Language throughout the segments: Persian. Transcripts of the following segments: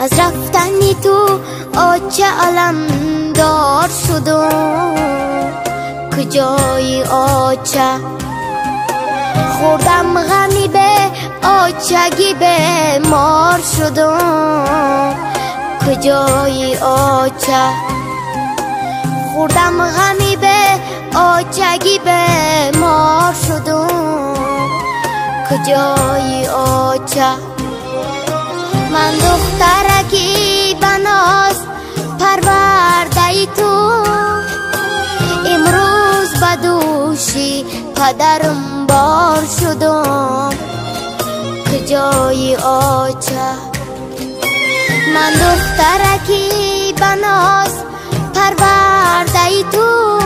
از رفتنی تو آچه علمدار شدم، کجای آچه خوردم غمی به آچگی به مار شدم، کجای آچه خوردم غمی به آچگی به مار شدم، کجای آچه من دخترکی بناز پرورده تو، امروز بدوشی پدرم بار شدم، کجای آچه من دخترکی بناز پرورده تو،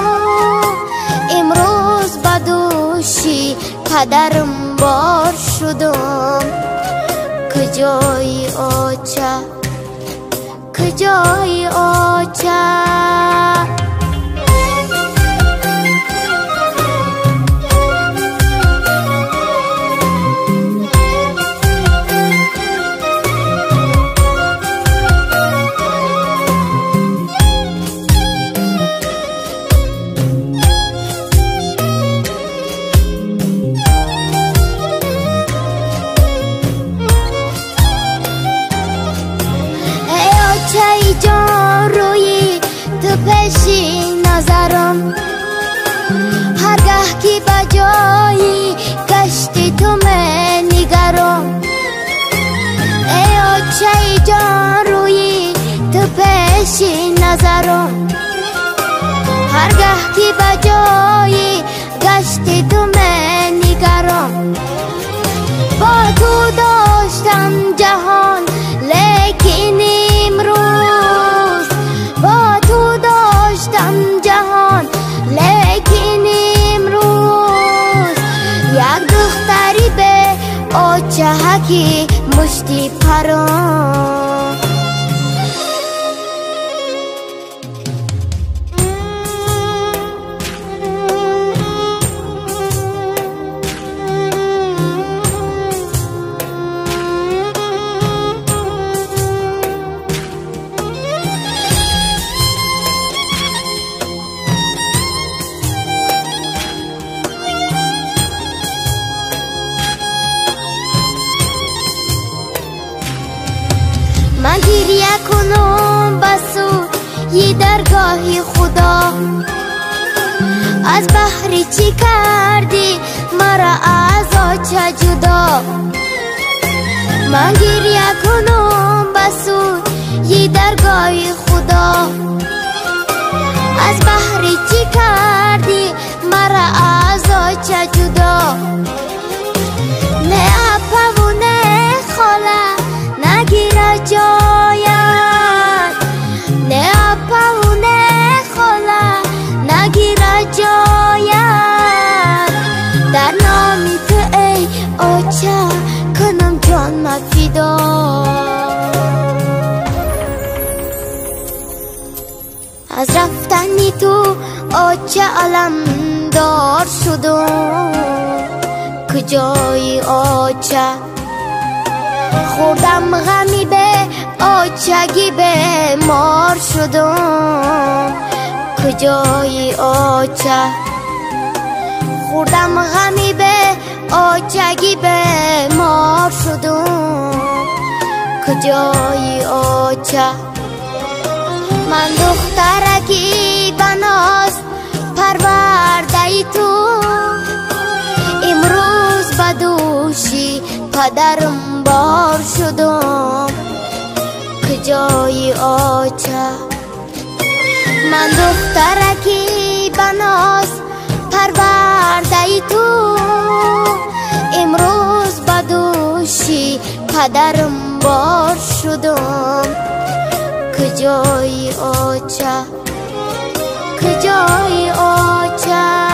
امروز بدوشی پدرم بار شدم، کجای آچه کجای آچه چای جان روی تو پیشی نظرم، هرگاه که بجایی گشتی تو من نگرم، ای چای جان روی تو پیشی نظرم، هرگاه که بجایی گشتی تو من نگرم، با تو داشتم جهان لیکن امروز، با تو داشتم جهان لیکن امروز، یک دختری به آچه که مشتی پرام، من گریه کنم بسو یه درگاهی خدا، از بحری چی کردی مرا از آچه جدا، من گریه کنم بسو یه درگاهی خدا، از بحری چی کردی مرا از آچه جدا، نه اپا و نه خاله نگیره جایت، نه اپا و نه خاله نگیره جایت، در نام تو ای آچه کنم جان مفیدا، از رفتنی تو آچه علمدار شدم، کجای آچه خوردم غمی به آچگی به مار شدم، کجای آچه خوردم غمی به آچگی به مار شدم، کجای آچه من دخترکی بناز پرورده تو، امروز بدوشی پدرم بار شدم، کجای آچه من دخترکی بناز پرورده تو، امروز بدوشی پدرم بار شدم، کجای آچه کجای آچه